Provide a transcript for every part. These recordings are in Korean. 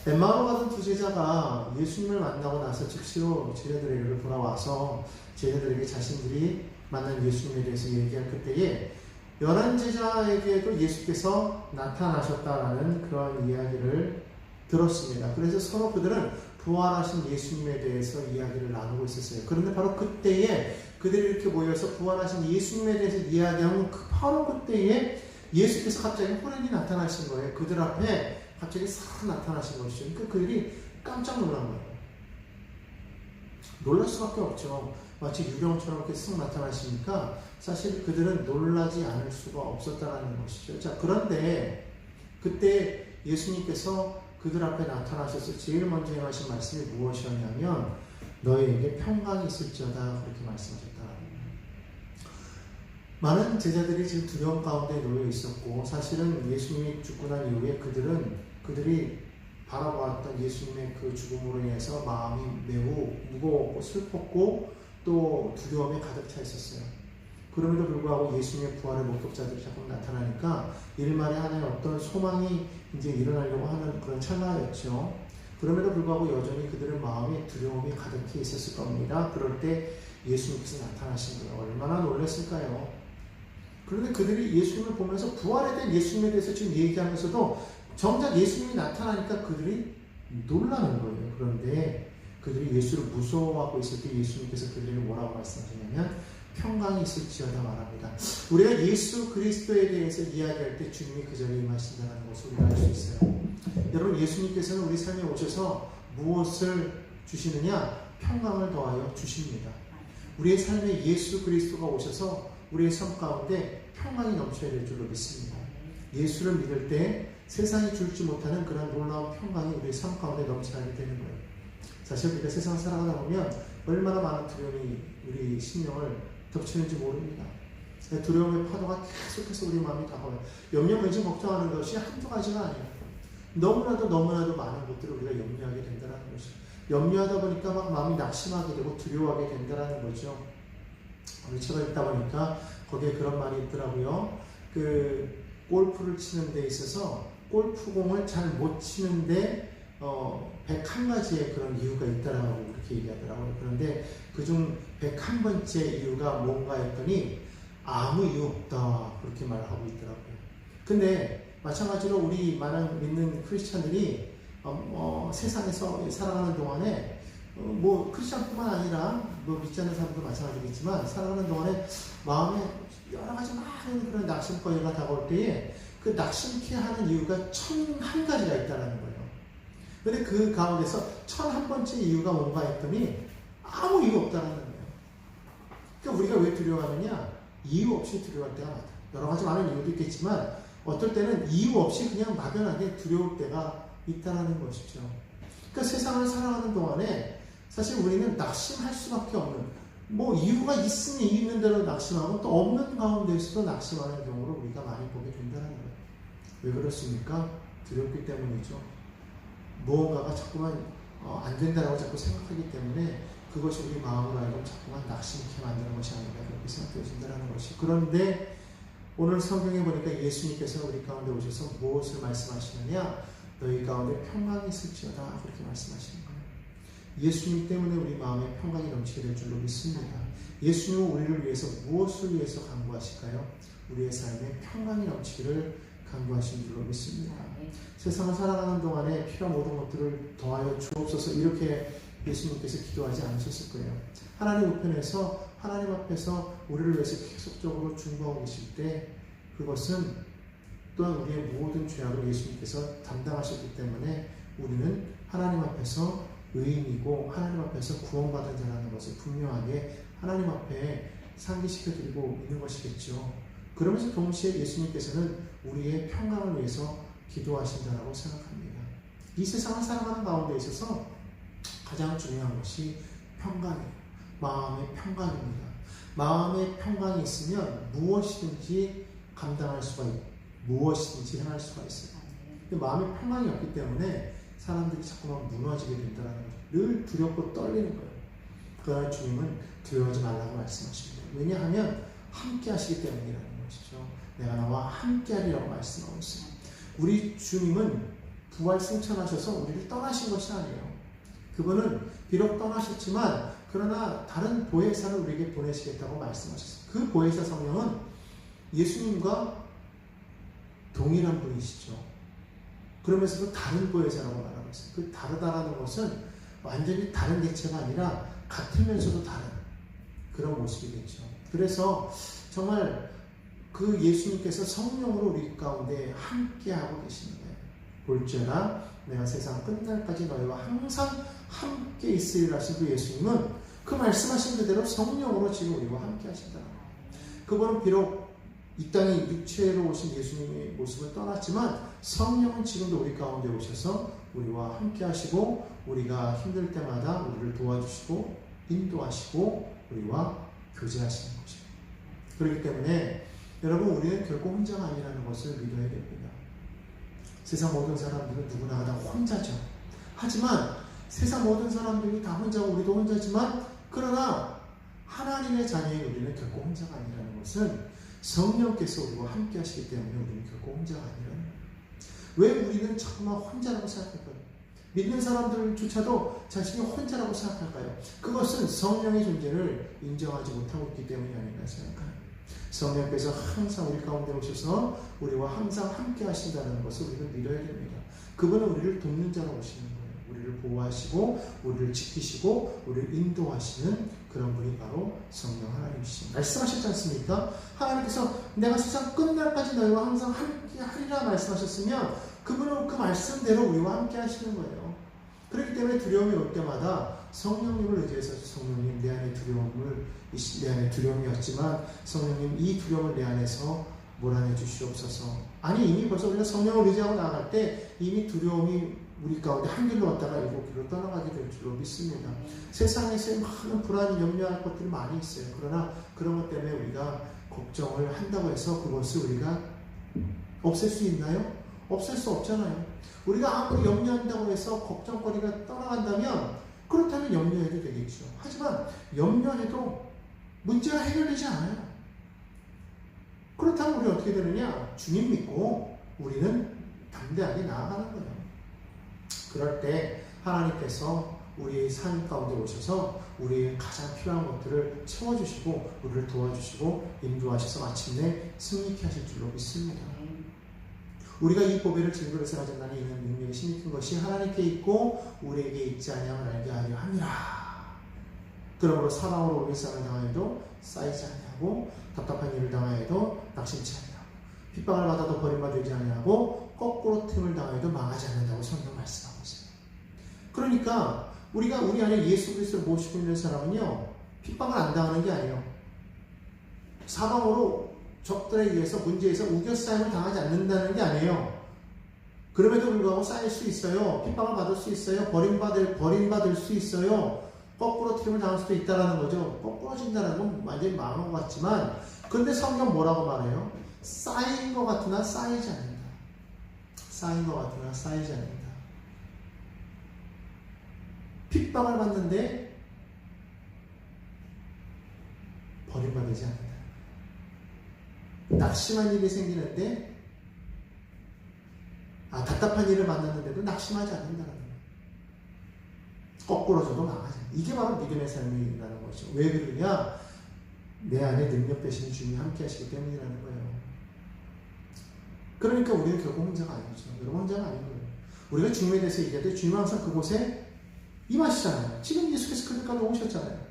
엠마오로 가던 두 제자가 예수님을 만나고 나서 즉시로 제자들에게 돌아와서 제자들에게 자신들이 만난 예수님에 대해서 얘기할 그때에 11제자에게도 예수께서 나타나셨다라는 그런 이야기를 들었습니다. 그래서 서로 그들은 부활하신 예수님에 대해서 이야기를 나누고 있었어요. 그런데 바로 그때에 그들이 이렇게 모여서 부활하신 예수님에 대해서 이야기하면 바로 그때에 예수께서 갑자기 호련히 나타나신 거예요. 그들 앞에 갑자기 싹 나타나신 것이죠. 그러니까 그들이 깜짝 놀란 거예요. 놀랄 수밖에 없죠. 마치 유령처럼 이렇게 쓱 나타나시니까 사실 그들은 놀라지 않을 수가 없었다는 것이죠. 자, 그런데 그때 예수님께서 그들 앞에 나타나셔서 제일 먼저 행하신 말씀이 무엇이었냐면 너희에게 평강이 있을지어다 그렇게 말씀하셨다. 많은 제자들이 지금 두려움 가운데 놓여 있었고 사실은 예수님이 죽고 난 이후에 그들이 바라보았던 예수님의 그 죽음으로 인해서 마음이 매우 무거웠고 슬펐고 또 두려움에 가득 차 있었어요. 그럼에도 불구하고 예수님의 부활의 목격자들이 자꾸 나타나니까 일말에 하나의 어떤 소망이 이제 일어나려고 하는 그런 찰나였죠. 그럼에도 불구하고 여전히 그들의 마음에 두려움이 가득해 있었을 겁니다. 그럴 때 예수님께서 나타나신 거예요. 얼마나 놀랐을까요? 그런데 그들이 예수님을 보면서 부활에 대한 예수님에 대해서 지금 얘기하면서도 정작 예수님이 나타나니까 그들이 놀라는 거예요. 그런데 그들이 예수를 무서워하고 있을 때 예수님께서 그들에게 뭐라고 말씀하시냐면 평강이 있을지어다 말합니다. 우리가 예수 그리스도에 대해서 이야기할 때 주님이 그 자리에 임하신다는 것을 우리가 알 수 있어요. 여러분, 예수님께서는 우리 삶에 오셔서 무엇을 주시느냐? 평강을 더하여 주십니다. 우리의 삶에 예수 그리스도가 오셔서 우리의 삶 가운데 평강이 넘쳐야 될 줄로 믿습니다. 예수를 믿을 때 세상이 줄지 못하는 그런 놀라운 평강이 우리의 삶 가운데 넘쳐나게 되는 거예요. 사실 우리가 세상을 살아가다 보면 얼마나 많은 두려움이 우리 심령을 덮치는지 모릅니다. 두려움의 파도가 계속해서 우리 마음이 다가와요. 염려, 근심, 걱정하는 것이 한두 가지가 아니에요. 너무나도 많은 것들을 우리가 염려하게 된다는 것이죠. 염려하다 보니까 막 마음이 낙심하게 되고 두려워하게 된다는 거죠. 우리 책을 읽다 보니까 거기에 그런 말이 있더라고요. 그 골프를 치는 데 있어서 골프공을 잘 못 치는데 101가지의 그런 이유가 있다라고 그렇게 얘기하더라고요. 그런데 그중 101번째 이유가 뭔가 했더니 아무 이유 없다 그렇게 말하고 있더라고요. 근데 마찬가지로 우리 많은 믿는 크리스찬들이 세상에서 살아가는 동안에 뭐 크리스찬뿐만 아니라 뭐 믿지 않는 사람도 마찬가지겠지만 살아가는 동안에 마음에 여러 가지 많은 그런 낙심거리가 다가올 때에 그 낙심케 하는 이유가 1001가지가 있다는 거예요. 근데 그 가운데서 1001번째 이유가 뭔가 했더니 아무 이유 없다는 거예요. 그러니까 우리가 왜 두려워하느냐? 이유 없이 두려워할 때가 많다. 여러 가지 많은 이유도 있겠지만 어떨 때는 이유 없이 그냥 막연하게 두려울 때가 있다는 것이죠. 그러니까 세상을 살아가는 동안에 사실 우리는 낙심할 수밖에 없는, 뭐 이유가 있으니 있는 대로 낙심하고 또 없는 가운데서도 낙심하는 경우를 우리가 많이 보게 된다는 거예요. 왜 그렇습니까? 두렵기 때문이죠. 무언가가 자꾸만 안 된다라고 자꾸 생각하기 때문에 그것이 우리 마음으로 알고 자꾸만 낙심케 만드는 것이 아닌가 그렇게 생각되어진다는 것이. 그런데 오늘 성경에 보니까 예수님께서 우리 가운데 오셔서 무엇을 말씀하시느냐? 너희 가운데 평강이 있을지어다 그렇게 말씀하시는 거예요. 예수님 때문에 우리 마음에 평강이 넘치게 될 줄로 믿습니다. 예수님은 우리를 위해서 무엇을 위해서 간구하실까요? 우리의 삶에 평강이 넘치기를 간구하신 줄로 믿습니다. 세상을 살아가는 동안에 필요한 모든 것들을 더하여 주옵소서 이렇게 예수님께서 기도하지 않으셨을 거예요. 하나님 우편에서 하나님 앞에서 우리를 위해서 계속적으로 중보하고 계실 때 그것은 또한 우리의 모든 죄악을 예수님께서 담당하셨기 때문에 우리는 하나님 앞에서 의인이고 하나님 앞에서 구원받은 자라는 것을 분명하게 하나님 앞에 상기시켜드리고 있는 것이겠죠. 그러면서 동시에 예수님께서는 우리의 평강을 위해서 기도하신다라고 생각합니다. 이 세상을 살아가는 가운데 있어서 가장 중요한 것이 평강이에요. 마음의 평강입니다. 마음의 평강이 있으면 무엇이든지 감당할 수가 있고 무엇이든지 행할 수가 있어요. 마음의 평강이 없기 때문에 사람들이 자꾸만 무너지게 된다는 거죠. 늘 두렵고 떨리는 거예요. 그러나 주님은 두려워하지 말라고 말씀하십니다. 왜냐하면 함께 하시기 때문이라는 것이죠. 내가 나와 함께 하리라고 말씀하고 있습니다. 우리 주님은 부활 승천하셔서 우리를 떠나신 것이 아니에요. 그분은 비록 떠나셨지만 그러나 다른 보혜사를 우리에게 보내시겠다고 말씀하셨어요. 그 보혜사 성령은 예수님과 동일한 분이시죠. 그러면서도 다른 보혜사라고 말하고 있어요. 그 다르다라는 것은 완전히 다른 개체가 아니라 같으면서도 다른 그런 모습이겠죠. 그래서 정말 그 예수님께서 성령으로 우리 가운데 함께하고 계시는 거예요. 볼지어다 내가 세상 끝날까지 너희와 항상 함께 있으리라 하신 그 예수님은 그 말씀하신 그대로 성령으로 지금 우리와 함께 하신다. 그분은 비록 이 땅에 육체로 오신 예수님의 모습을 떠났지만 성령은 지금도 우리 가운데 오셔서 우리와 함께 하시고 우리가 힘들 때마다 우리를 도와주시고 인도하시고 우리와 교제하시는 것입니다. 그렇기 때문에 여러분 우리는 결코 혼자가 아니라는 것을 믿어야 됩니다. 세상 모든 사람들은 누구나 다 혼자죠. 하지만 세상 모든 사람들이 다 혼자고 우리도 혼자지만 그러나 하나님의 자녀인 우리는 결코 혼자가 아니라는 것은 성령께서 우리와 함께 하시기 때문에 우리는 결코 혼자가 아니라는 거예요. 왜 우리는 자꾸만 혼자라고 생각할까요? 믿는 사람들조차도 자신이 혼자라고 생각할까요? 그것은 성령의 존재를 인정하지 못하고 있기 때문이 아닌가 생각합니다. 성령께서 항상 우리 가운데 오셔서 우리와 항상 함께 하신다는 것을 우리는 믿어야 됩니다. 그분은 우리를 돕는 자로 오시는 거예요. 우리를 보호하시고 우리를 지키시고 우리를 인도하시는 그런 분이 바로 성령 하나님이십니다. 말씀하셨지 않습니까? 하나님께서 내가 세상 끝날까지 너희와 항상 함께 하리라 말씀하셨으면 그분은 그 말씀대로 우리와 함께 하시는 거예요. 그렇기 때문에 두려움이 올 때마다 성령님을 의지해서 성령님 내 안에 두려움이었지만 성령님 이 두려움을 내 안에서 몰아내 주시옵소서. 아니 이미 벌써 우리가 성령을 의지하고 나아갈 때 이미 두려움이 우리 가운데 한 길로 왔다가 일곱 길로 떠나가게 될 줄로 믿습니다. 세상에서 많은 불안이 염려할 것들이 많이 있어요. 그러나 그런 것 때문에 우리가 걱정을 한다고 해서 그것을 우리가 없앨 수 있나요? 없앨 수 없잖아요. 우리가 아무리 염려한다고 해서 걱정거리가 떠나간다면 그렇다면 염려해도 되겠죠. 하지만 염려해도 문제가 해결되지 않아요. 그렇다면 우리 어떻게 되느냐? 주님 믿고 우리는 담대하게 나아가는 거예요. 그럴 때 하나님께서 우리의 삶 가운데 오셔서 우리의 가장 필요한 것들을 채워주시고 우리를 도와주시고 인도하셔서 마침내 승리케 하실 줄로 믿습니다. 우리가 이 보배를 증거로서 가졌나니 이는 능력이 힘이 큰 것이 하나님께 있고 우리에게 있지 아니함을 알게 하려 함이라. 그러므로 사방으로 오일상을 당하여도 쌓이지 아니하고 답답한 일을 당하여도 낙심치 아니하고 핍박을 받아도 버림받지 아니하고 거꾸로 틈을 당하여도 망하지 않는다고 성경 말씀하고 있어요. 그러니까 우리가 우리 안에 예수 그리스도를 모시고 있는 사람은요 핍박을 안 당하는 게 아니에요. 사방으로 적들에 의해서 문제에서 우겨싸임을 당하지 않는다는 게 아니에요. 그럼에도 불구하고 쌓일 수 있어요. 핍박을 받을 수 있어요. 버림받을 수 있어요. 거꾸로 튀김을 당할 수도 있다는 거죠. 거꾸러진다는 건 완전히 망한 것 같지만 근데 성경 뭐라고 말해요? 쌓인 것 같으나 쌓이지 않는다. 쌓인 것 같으나 쌓이지 않는다. 핍박을 받는데 버림받지 않는다. 낙심한 일이 생기는데 답답한 일을 만났는데도 낙심하지 않는다는 거예요. 거꾸로져도 망하지. 이게 바로 믿음의 삶이라는 거죠. 왜 그러냐? 내 안에 능력 되시는 주님이 함께 하시기 때문이라는 거예요. 그러니까 우리는 결국 혼자가 아니죠. 여러분 혼자가 아닌 거예요. 우리가 주님에 대해서 얘기할 때 주님은 항상 그곳에 임하시잖아요. 지금 예수께서 그들까지 오셨잖아요.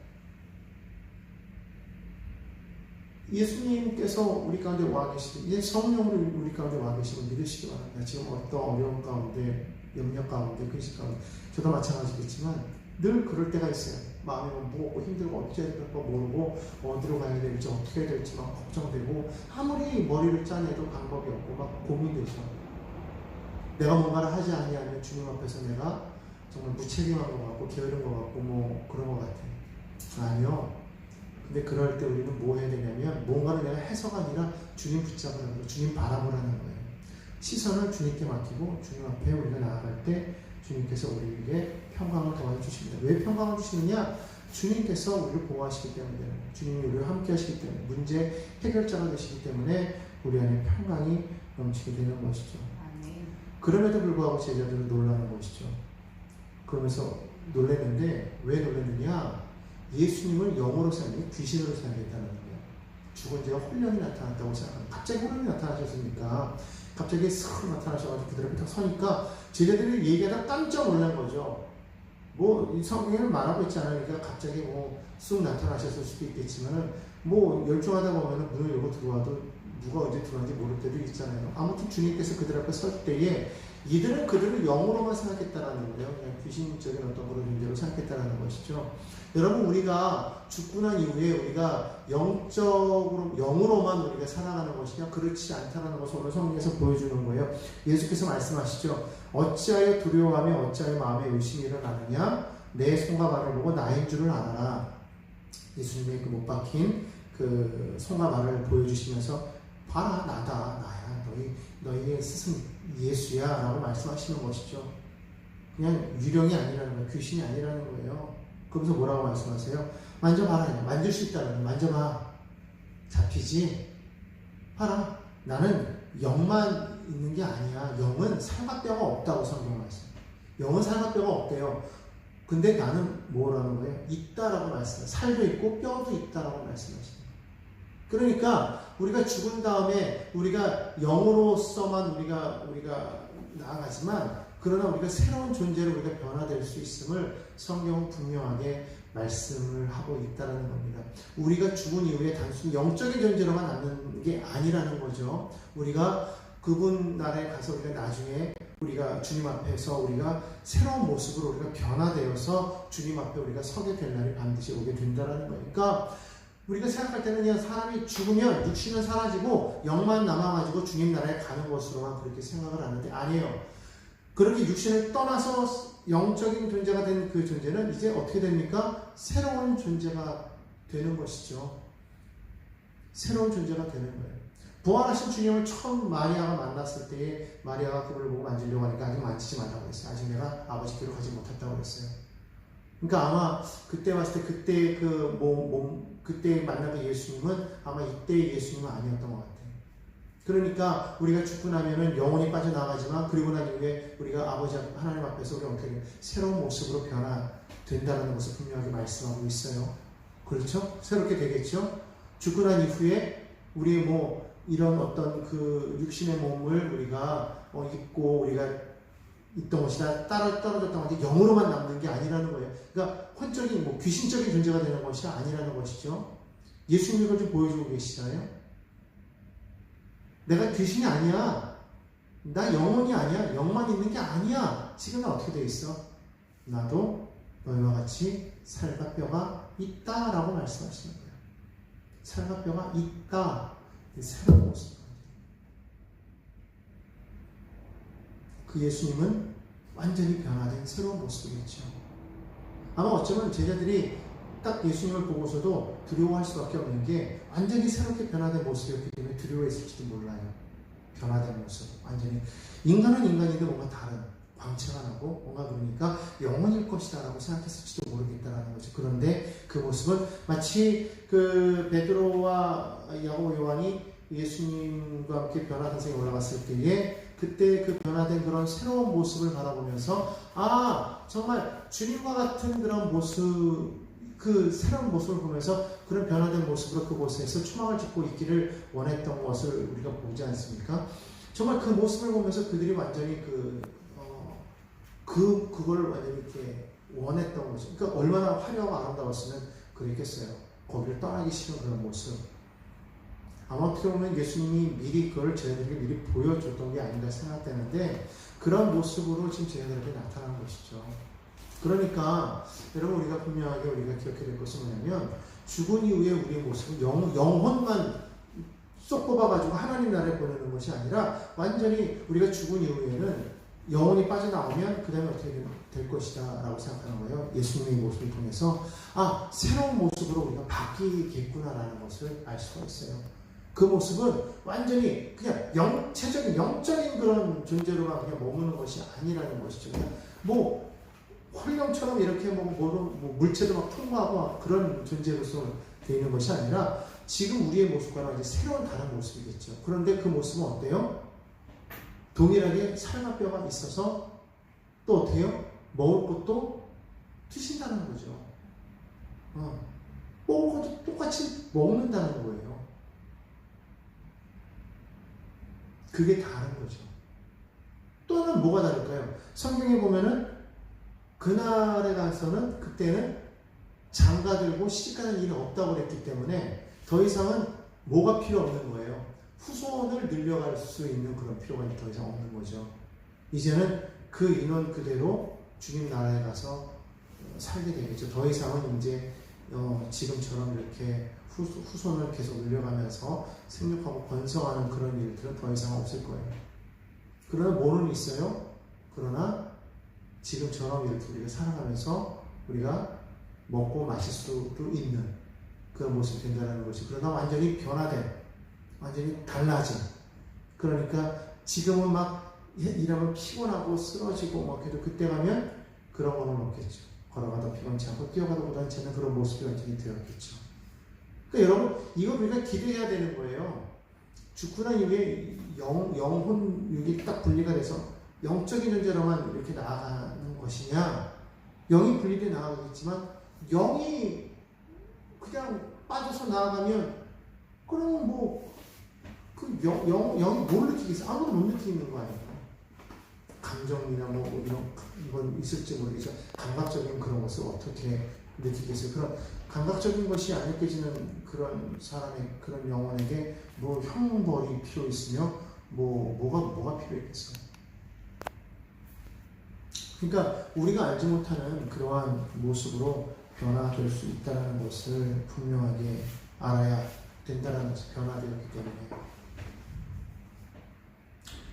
예수님께서 우리 가운데 와 계시고 이제 성령으로 우리 가운데 와 계시고 믿으시기 바랍니다. 지금 어떤 어려움 가운데 염려 가운데 근심 가운데 저도 마찬가지겠지만 늘 그럴 때가 있어요. 마음이 무겁고 힘들고 어떻게 해야 될까 모르고 어디로 가야 될지 어떻게 해야 될지 막 걱정되고 아무리 머리를 짜내도 방법이 없고 막 고민되죠. 내가 뭔가를 하지 아니하면 주님 앞에서 내가 정말 무책임한 것 같고 게으른 것 같고 뭐 그런 것 같아요. 아니요. 근데 그럴 때 우리는 뭐 해야 되냐면 뭔가를 내가 해서가 아니라 주님 붙잡으라는 거예요. 주님 바라보라는 거예요. 시선을 주님께 맡기고 주님 앞에 우리가 나아갈 때 주님께서 우리에게 평강을 더해 주십니다. 왜 평강을 주시느냐? 주님께서 우리를 보호하시기 때문에 주님이 우리와 함께 하시기 때문에 문제 해결자가 되시기 때문에 우리 안에 평강이 넘치게 되는 것이죠. 그럼에도 불구하고 제자들은 놀라는 것이죠. 그러면서 놀랐는데 왜 놀랐느냐? 예수님을 영으로 살게 귀신으로 살겠다는 거예요. 죽은 자가 혼령이 나타났다고 생각합니다. 갑자기 혼령이 나타나셨으니까 갑자기 슥 나타나셔가지고 그들 앞에 딱 서니까 제자들이 얘기하다 깜짝 놀란 거죠. 뭐 이 성경에는 말하고 있지 않으니까 갑자기 뭐 쑥 나타나셨을 수도 있겠지만은 뭐 열중하다 보면은 문을 열고 들어와도 누가 언제 들어왔는지 모를 때도 있잖아요. 아무튼 주님께서 그들 앞에 설 때에 이들은 그들을 영으로만 생각했다라는 거예요. 그냥 귀신적인 어떤 그런 존재로 생각했다라는 것이죠. 여러분, 우리가 죽고 난 이후에 우리가 영적으로, 영으로만 우리가 살아가는 것이냐? 그렇지 않다라는 것을 오늘 성경에서 보여주는 거예요. 예수께서 말씀하시죠. 어찌하여 두려워하며 어찌하여 마음에 의심이 일어나느냐? 내 손과 발을 보고 나인 줄을 알아라. 예수님의 그 못 박힌 그 손과 발을 보여주시면서 봐라, 나다, 나야, 너희의 스승 예수야 라고 말씀하시는 것이죠. 그냥 유령이 아니라는 거예요. 귀신이 아니라는 거예요. 그러면서 뭐라고 말씀하세요? 만져봐라. 만질 수 있다는 거예요. 만져봐. 잡히지? 봐라. 나는 영만 있는 게 아니야. 영은 살과 뼈가 없다고 성경 말씀. 영은 살과 뼈가 없대요. 근데 나는 뭐라는 거예요? 있다라고 말씀해요. 살도 있고 뼈도 있다라고 말씀하시죠. 그러니까 우리가 죽은 다음에 우리가 영으로서만 우리가 나아가지만 그러나 우리가 새로운 존재로 우리가 변화될 수 있음을 성경은 분명하게 말씀을 하고 있다는 겁니다. 우리가 죽은 이후에 단순히 영적인 존재로만 남는 게 아니라는 거죠. 우리가 그분 나라에 가서 우리가 나중에 우리가 주님 앞에서 우리가 새로운 모습으로 우리가 변화되어서 주님 앞에 우리가 서게 될 날이 반드시 오게 된다는 거니까 우리가 생각할 때는 그냥 사람이 죽으면 육신은 사라지고 영만 남아가지고 주님 나라에 가는 것으로만 그렇게 생각을 하는데 아니에요. 그렇게 육신을 떠나서 영적인 존재가 된 그 존재는 이제 어떻게 됩니까? 새로운 존재가 되는 것이죠. 새로운 존재가 되는 거예요. 부활하신 주님을 처음 마리아가 만났을 때에 마리아가 그걸 보고 만지려고 하니까 아직 만지지 말라고 했어요. 아직 내가 아버지께로 가지 못했다고 그랬어요. 그러니까 아마 그때 봤을 때 그때 그때 만난 그 예수님은 아마 이때의 예수님은 아니었던 것 같아요. 그러니까 우리가 죽고 나면은 영혼이 빠져나가지만 그리고 난 이후에 우리가 아버지 하나님 앞에서 우리 어떻게 새로운 모습으로 변화된다는 것을 분명하게 말씀하고 있어요. 그렇죠? 새롭게 되겠죠? 죽고 난 이후에 우리의 뭐 이런 어떤 그 육신의 몸을 우리가 입고 우리가 있던 것이다 떨어졌던 것이 영으로만 남는 게 아니라는 거예요. 그러니까 혼적인 뭐 귀신적인 존재가 되는 것이 아니라는 것이죠. 예수님이 그걸 좀 보여주고 계시잖아요. 내가 귀신이 아니야. 나 영혼이 아니야. 영만 있는 게 아니야. 지금 나 어떻게 돼 있어? 나도 너희와 같이 살과 뼈가 있다라고 말씀하시는 거예요. 살과 뼈가 있다. 새로운 모습. 그 예수님은 완전히 변화된 새로운 모습이겠죠. 아마 어쩌면 제자들이 딱 예수님을 보고서도 두려워할 수밖에 없는 게 완전히 새롭게 변화된 모습이었기 때문에 두려워했을지도 몰라요. 변화된 모습. 완전히. 인간은 인간인데 뭔가 다른 광채가 나고 뭔가 그러니까 영혼일 것이다 라고 생각했을지도 모르겠다라는 거죠. 그런데 그 모습은 마치 그 베드로와 야고보 요한이 예수님과 함께 변화산성에 올라갔을 때에 그때 그 변화된 그런 새로운 모습을 바라보면서 정말 주님과 같은 그런 모습, 그 새로운 모습을 보면서 그런 변화된 모습으로 그곳에서 초막을 짓고 있기를 원했던 것을 우리가 보지 않습니까? 정말 그 모습을 보면서 그들이 완전히 그걸 완전히 이렇게 원했던 거죠. 그러니까 얼마나 화려하고 아름다웠으면 그랬겠어요. 거기를 떠나기 싫은 그런 모습. 아마 어떻게 보면 예수님이 미리 그걸 저희들에게 미리 보여줬던 게 아닌가 생각되는데 그런 모습으로 지금 저희들에게 나타난 것이죠. 그러니까 여러분 우리가 분명하게 우리가 기억해야 될 것은 뭐냐면 죽은 이후에 우리의 모습은 영혼만 쏙 뽑아가지고 하나님 나라에 보내는 것이 아니라 완전히 우리가 죽은 이후에는 영혼이 빠져나오면 그 다음에 어떻게 될 것이다 라고 생각하는 거예요. 예수님의 모습을 통해서 새로운 모습으로 우리가 바뀌겠구나라는 것을 알 수가 있어요. 그 모습은 완전히 그냥 영적인 그런 존재로만 그냥 머무는 것이 아니라는 것이죠. 그냥 뭐 홀령처럼 이렇게 물체도 막 통과하고 그런 존재로서 되는 것이 아니라 지금 우리의 모습과는 이제 새로운 다른 모습이겠죠. 그런데 그 모습은 어때요? 동일하게 살과 뼈가 있어서 또 어때요? 먹을 것도 드신다는 거죠. 먹을 것도 똑같이 먹는다는 거예요. 그게 다른 거죠. 또는 뭐가 다를까요? 성경에 보면은 그날에 가서는 그때는 장가 들고 시집가는 일이 없다고 그랬기 때문에 더 이상은 뭐가 필요 없는 거예요. 후손을 늘려갈 수 있는 그런 필요가 더 이상 없는 거죠. 이제는 그 인원 그대로 주님 나라에 가서 살게 되겠죠. 더 이상은 이제 지금처럼 이렇게 후손을 계속 늘려가면서 생육하고 번성하는 그런 일들은 더 이상 없을 거예요. 그러나 뭐는 있어요? 그러나 지금처럼 이렇게 우리가 살아가면서 우리가 먹고 마실 수도 있는 그런 모습이 된다는 것이, 그러나 완전히 변화된, 완전히 달라진, 그러니까 지금은 막 일하면 피곤하고 쓰러지고 막 해도 그때 가면 그런 거는 없겠죠. 걸어가다 피곤치 않고 뛰어가다 보다는 않는 그런 모습이 완전히 되었겠죠. 그러니까 여러분, 이거 우리가 기대해야 되는 거예요. 죽고 난 이후에 영혼육이 딱 분리가 돼서 영적인 존재로만 이렇게 나아가는 것이냐, 영이 분리돼 나아가겠지만 영이 그냥 빠져서 나아가면 그러면 뭐 그 영이 뭘 느끼겠어요? 아무도 못 느끼는 거 아니에요. 감정이나 뭐 이런 건 있을지 모르겠죠. 감각적인 그런 것을 어떻게 느끼겠어요? 그런 감각적인 것이 안 느껴지는 그런 사람의 그런 영혼에게 뭐 형벌이 필요 있으며 뭐가 필요했겠어요? 그러니까 우리가 알지 못하는 그러한 모습으로 변화될 수 있다는 것을 분명하게 알아야 된다는 것을, 변화되었기 때문에.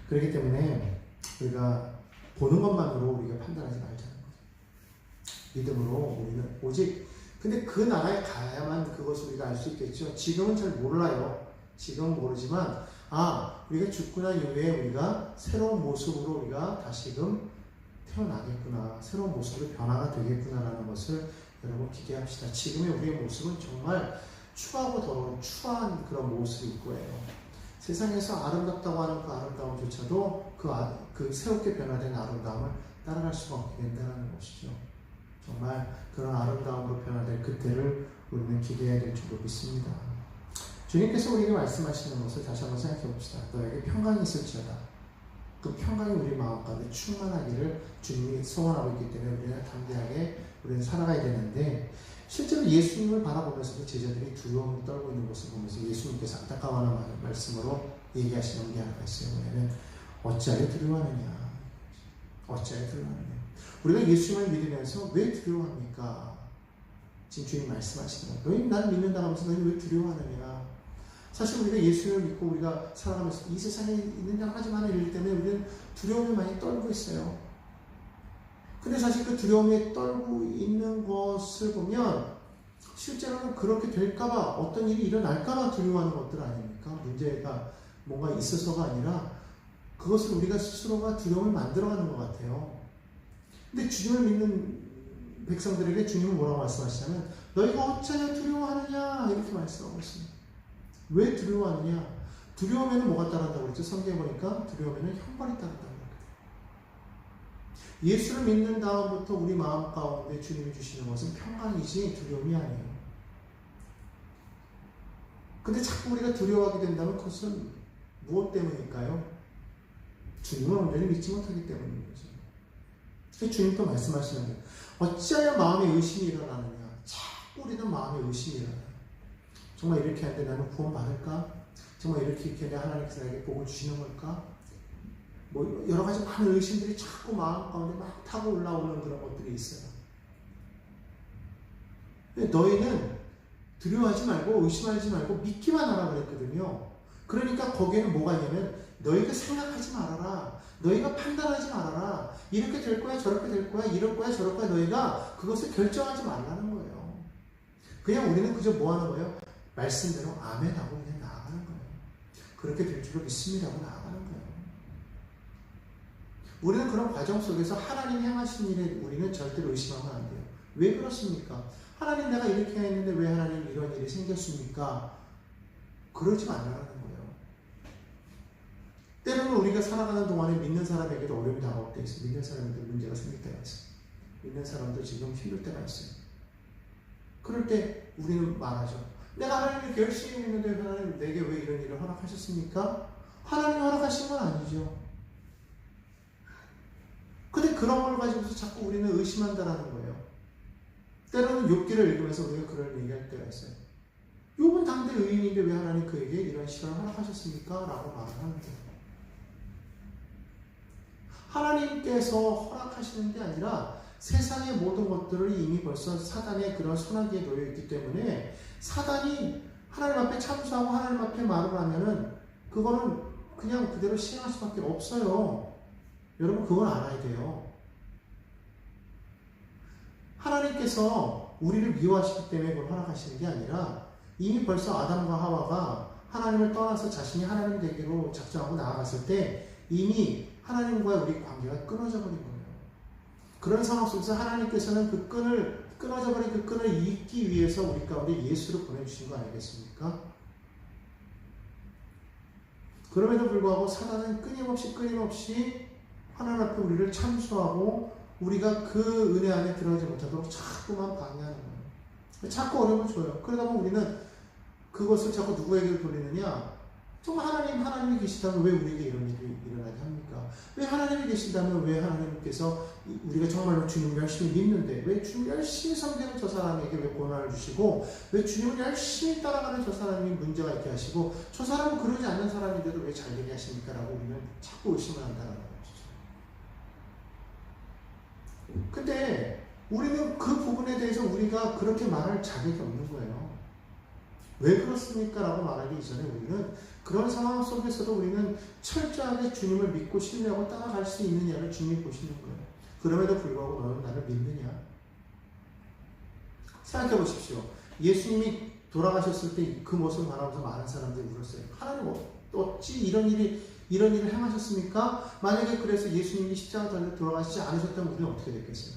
그렇기 때문에 우리가 보는 것만으로 우리가 판단하지 말자는 거죠. 믿음으로 우리는 오직, 근데 그 나라에 가야만 그것을 우리가 알 수 있겠죠. 지금은 잘 몰라요. 지금은 모르지만 우리가 죽고 난 이후에 우리가 새로운 모습으로 우리가 다시금 태어나겠구나, 새로운 모습으로 변화가 되겠구나라는 것을 여러분 기대합시다. 지금의 우리의 모습은 정말 추하고 더러운 추한 그런 모습일 거예요. 세상에서 아름답다고 하는 그 아름다움조차도 그 새롭게 변화된 아름다움을 따라갈 수가 없게 된다는 것이죠. 정말 그런 아름다움으로 변화될 그때를 우리는 기대해야 될 줄로 믿습니다. 주님께서 우리에게 말씀하시는 것을 다시 한번 생각해 봅시다. 너에게 평강이 있을지어다. 그 평강이 우리 마음 가운데 충만하기를 주님이 소원하고 있기 때문에 우리는 담대하게 우리는 살아가야 되는데, 실제로 예수님을 바라보면서도 제자들이 두려움을 떨고 있는 것을 보면서 예수님께서 안타까워하는 말씀으로 얘기하시는 게 하나가 있어요. 뭐냐면 어찌하여 두려워하느냐. 어찌하여 두려워하느냐. 우리가 예수님을 믿으면서 왜 두려워합니까? 지금 주님 말씀하시는 거예요. 너희 나를 믿는다고 하면서 너희 왜 두려워하느냐. 사실 우리가 예수님을 믿고 우리가 살아가면서 이 세상에 있는 여러 가지 많은 일 때문에 우리는 두려움을 많이 떨고 있어요. 근데 사실 그 두려움에 떨고 있는 것을 보면 실제로는 그렇게 될까봐, 어떤 일이 일어날까봐 두려워하는 것들 아닙니까? 문제가 뭔가 있어서가 아니라 그것을 우리가 스스로가 두려움을 만들어가는 것 같아요. 근데 주님을 믿는 백성들에게 주님은 뭐라고 말씀하시냐면 너희가 어찌하여 두려워하느냐 이렇게 말씀하고 있습니다. 왜 두려워하느냐? 두려움에는 뭐가 따른다고 그랬죠? 성경에 보니까 두려움에는 형벌이 따른다고. 예수를 믿는 다음부터 우리 마음 가운데 주님이 주시는 것은 평강이지 두려움이 아니에요. 근데 자꾸 우리가 두려워하게 된다면 그것은 무엇 때문일까요? 주님을 온전히 믿지 못하기 때문인 거죠. 그래서 주님도 말씀하시는 거예요. 어찌하여 마음에 의심이 일어나느냐. 자꾸 우리는 마음에 의심이 일어나요. 정말 이렇게 하는데 나는 구원 받을까? 정말 이렇게 하는데 하나님께서 나에게 복을 주시는 걸까? 뭐 여러 가지 많은 의심들이 자꾸 마음 가운데 막 타고 올라오는 그런 것들이 있어요. 근데 너희는 두려워하지 말고 의심하지 말고 믿기만 하라 그랬거든요. 그러니까 거기에는 뭐가 있냐면 너희가 생각하지 말아라. 너희가 판단하지 말아라. 이렇게 될 거야, 저렇게 될 거야, 이럴 거야, 저럴 거야. 너희가 그것을 결정하지 말라는 거예요. 그냥 우리는 그저 뭐 하는 거예요? 말씀대로 아멘하고 그냥 나아가는 거예요. 그렇게 될 줄로 믿습니다 하고 나아가는 거예요. 우리는 그런 과정 속에서 하나님이 행하신 일에 우리는 절대로 의심하면 안 돼요. 왜 그렇습니까? 하나님 내가 이렇게 했는데 왜 하나님 이런 일이 생겼습니까? 그러지 말라는 거예요. 때로는 우리가 살아가는 동안에 믿는 사람에게도 어려움이 다가올 때 있어요. 믿는 사람에게도 문제가 생길 때가 있어요. 믿는 사람도 지금 힘들 때가 있어요. 그럴 때 우리는 말하죠. 내가 하나님을 열심히 믿는데 하나님 내게 왜 이런 일을 허락하셨습니까? 하나님이 허락하신 건 아니죠. 근데 그런 걸 가지고서 자꾸 우리는 의심한다라는 거예요. 때로는 욥기를 읽으면서 우리가 그런 얘기할 때가 있어요. 욥은 당대 의인인데 왜 하나님 그에게 이런 시련을 허락하셨습니까? 라고 말을 하는 거예요. 하나님께서 허락하시는 게 아니라 세상의 모든 것들을 이미 벌써 사단의 그런 손아귀에 놓여 있기 때문에 사단이 하나님 앞에 참수하고 하나님 앞에 말을 하면은 그거는 그냥 그대로 시행할 수밖에 없어요. 여러분 그걸 알아야 돼요. 하나님께서 우리를 미워하시기 때문에 그걸 허락하시는 게 아니라 이미 벌써 아담과 하와가 하나님을 떠나서 자신이 하나님 되기로 작정하고 나아갔을 때 이미 하나님과 우리 관계가 끊어져 버린 거예요. 그런 상황 속에서 하나님께서는 끊어져 버린 그 끈을 잇기 위해서 우리 가운데 예수를 보내주신 거 아니겠습니까? 그럼에도 불구하고 사단은 끊임없이 하나님 앞에 우리를 참수하고 우리가 그 은혜 안에 들어가지 못하도록 자꾸만 방해하는 거예요. 자꾸 어려움을 줘요. 그러다 보면 우리는 그것을 자꾸 누구에게 돌리느냐? 정말 하나님이 계시다면 왜 우리에게 이런 일이 일어나게 합니까? 왜 하나님이 계신다면 왜 하나님께서 우리가 정말로 주님을 열심히 믿는데 왜 주님 열심히 섬기는 저 사람에게 왜 고난을 주시고 왜 주님을 열심히 따라가는 저 사람이 문제가 있게 하시고 저 사람은 그러지 않는 사람인데도 왜 잘 되게 하십니까? 라고 우리는 자꾸 의심을 한다는 것이죠. 근데 우리는 그 부분에 대해서 우리가 그렇게 말할 자격이 없는 거예요. 왜 그렇습니까? 라고 말하기 이전에 우리는 그런 상황 속에서도 우리는 철저하게 주님을 믿고 신뢰하고 따라갈 수 있느냐를 주님이 보시는 거예요. 그럼에도 불구하고 너는 나를 믿느냐? 생각해 보십시오. 예수님이 돌아가셨을 때 그 모습을 바라보면서 많은 사람들이 울었어요. 하나님 어찌 이런 일을 행하셨습니까? 만약에 그래서 예수님이 십자가 달려 돌아가시지 않으셨다면 우리는 어떻게 됐겠어요?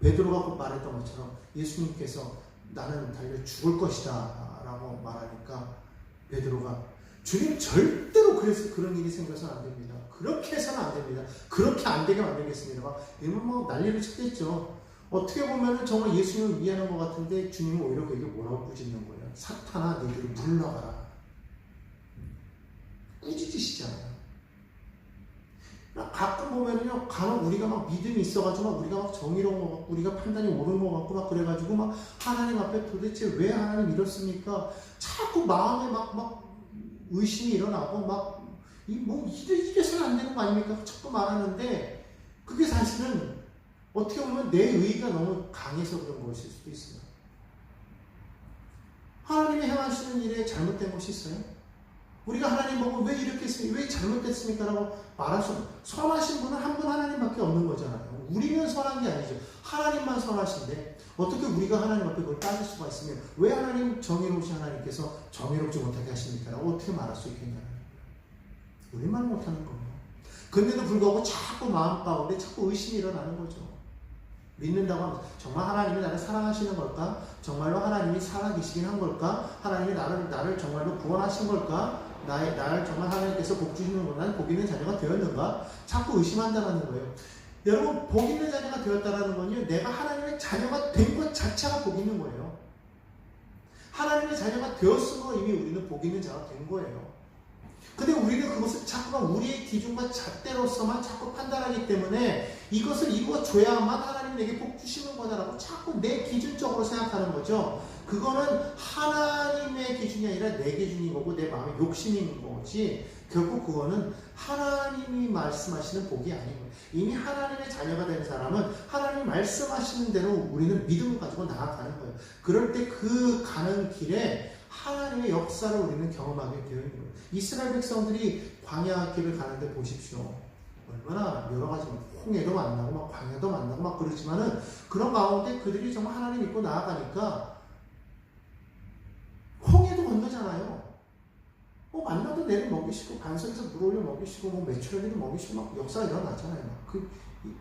베드로가 곧 말했던 것처럼 예수님께서 나는 달려 죽을 것이다 라고 말하니까 베드로가 주님 절대로 그래서 그런 일이 생겨서는 안 됩니다. 그렇게 해서는 안 됩니다. 그렇게 안 되게 만들겠습니다. 이러면 뭐 난리를 쳤겠죠. 어떻게 보면은 정말 예수님을 위하는 것 같은데 주님은 오히려 그에게 뭐라고 꾸짖는 거예요. 사탄아 너희들 물러가라. 꾸짖으시잖아요. 가끔 보면은요, 간혹 우리가 막 믿음이 있어가지고 막 우리가 막 정의로운 것 같고, 우리가 판단이 옳은 것 같고, 막 그래가지고 막 하나님 앞에 도대체 왜 하나님 이렇습니까? 자꾸 마음에 막 의심이 일어나고, 이래서는 안 되는 거 아닙니까? 자꾸 말하는데, 그게 사실은 어떻게 보면 내 의의가 너무 강해서 그런 것일 수도 있어요. 하나님이 행하시는 일에 잘못된 것이 있어요? 우리가 하나님 보고 왜 이렇게 했습니까? 왜 잘못됐습니까? 라고 말할 수 없는, 선하신 분은 한 분 하나님밖에 없는 거잖아요. 우리는 선한 게 아니죠. 하나님만 선하신데 어떻게 우리가 하나님 앞에 그걸 따질 수가 있으면 왜 하나님 정의로우신 하나님께서 정의롭지 못하게 하십니까? 라고 어떻게 말할 수 있겠냐는 거예요. 우리만 못하는 거예요. 근데도 불구하고 자꾸 마음 가운데 자꾸 의심이 일어나는 거죠. 믿는다고 하면 정말 하나님이 나를 사랑하시는 걸까? 정말로 하나님이 살아계시긴 한 걸까? 하나님이 나를 정말로 구원하신 걸까? 나를 정말 하나님께서 복 주시는 건 난 복 있는 자녀가 되었는가? 자꾸 의심한다는 거예요. 여러분, 복 있는 자녀가 되었다는 건요, 내가 하나님의 자녀가 된 것 자체가 복 있는 거예요. 하나님의 자녀가 되었으므로 이미 우리는 복 있는 자가 된 거예요. 근데 우리는 그것을 자꾸만 우리의 기준과 잣대로서만 자꾸 판단하기 때문에 이것을 이루어줘야만 하나님 내게 복 주시는 거다라고 자꾸 내 기준적으로 생각하는 거죠. 그거는 하나님의 기준이 아니라 내 기준인 거고 내 마음의 욕심인 거지, 결국 그거는 하나님이 말씀하시는 복이 아니고, 이미 하나님의 자녀가 된 사람은 하나님이 말씀하시는 대로 우리는 믿음을 가지고 나아가는 거예요. 그럴 때 그 가는 길에 하나님의 역사를 우리는 경험하게 되어 있는 거예요. 이스라엘 백성들이 광야 길을 가는데 보십시오. 얼마나 여러 가지 홍해도 만나고 막 광야도 만나고 막 그러지만은 그런 가운데 그들이 정말 하나님 믿고 나아가니까 홍해도 건너잖아요. 만나도 내를 먹이시고 반석에서 물 올려 먹이시고 메추라기를 먹이시고 막 역사가 일어나잖아요. 그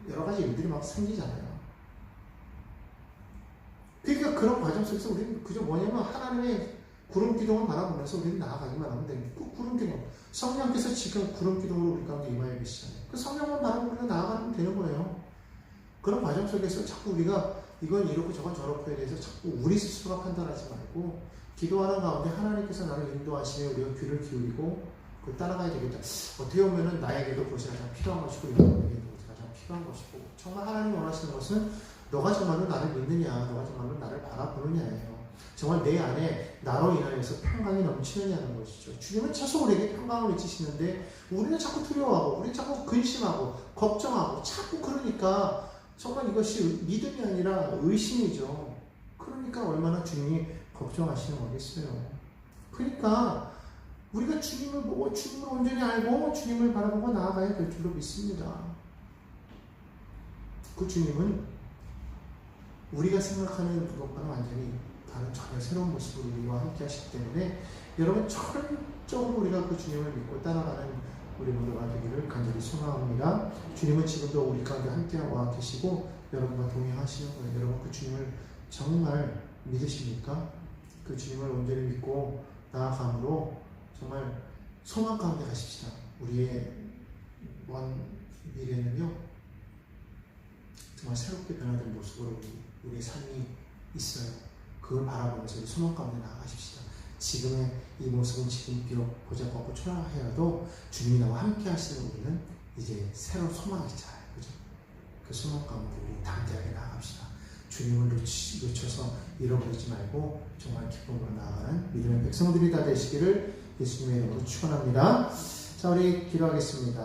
여러 가지 일들이 막 생기잖아요. 그러니까 그런 과정 속에서 우리는 그저 뭐냐면 하나님의 구름 기둥을 바라보면서 우리는 나아가기만 하면 됩니다. 그 구름 기둥, 성령께서 지금 구름 기둥으로 우리 가운데 임하여 계시잖아요. 그 성령만 바라보면 나아가면 되는 거예요. 그런 과정 속에서 자꾸 우리가 이건 이렇고 저건 저렇고에 대해서 자꾸 우리 스스로가 판단하지 말고 기도하는 가운데 하나님께서 나를 인도하시며 우리가 귀를 기울이고 그걸 따라가야 되겠다. 어떻게 보면은 나에게도 그것이 가장 필요한 것이고 여러분에게도 그것이 가장 필요한 것이고 정말 하나님 원하시는 것은 너가 정말로 나를 믿느냐, 너가 정말로 나를 바라보느냐예요. 정말 내 안에 나로 인하여서 평강이 넘치느냐는 것이죠. 주님은 계속 우리에게 평강을 외치시는데 우리는 자꾸 두려워하고 우리는 자꾸 근심하고 걱정하고 자꾸 그러니까 정말 이것이 믿음이 아니라 의심이죠. 그러니까 얼마나 주님이 걱정하시는 거겠어요. 그러니까 우리가 주님을 보고 주님을 온전히 알고 주님을 바라보고 나아가야 될 줄로 믿습니다. 그 주님은 우리가 생각하는 그것과는 완전히 다른 전혀 새로운 모습으로 우리와 함께 하시기 때문에 여러분 철저적으로 우리가 그 주님을 믿고 따라가는 우리 모두가 되기를 간절히 소망합니다. 주님은 지금도 우리 가운데 함께와 계시고 여러분과 동행하시는 거예요. 여러분 그 주님을 정말 믿으십니까? 그 주님을 온전히 믿고 나아감으로 정말 소망 가운데 가십시다. 우리의 먼 미래는요 정말 새롭게 변화된 모습으로 우리의 삶이 있어요. 그걸 바라보면서 우리 소망 가운데 나아가십시다. 지금의 이 모습은 지금 비록 보자고 하고 초라하여도 주님이 나와 함께 하시는 우리는 이제 새로운 소망이 있잖아요. 그죠? 그 소망 가운데 우리 담대하게 나아갑시다. 주님을 놓쳐서 잃어버리지 말고 정말 기쁨으로 나아가는 믿음의 백성들이 다 되시기를 예수님의 이름으로 축원합니다. 자, 우리 기도하겠습니다.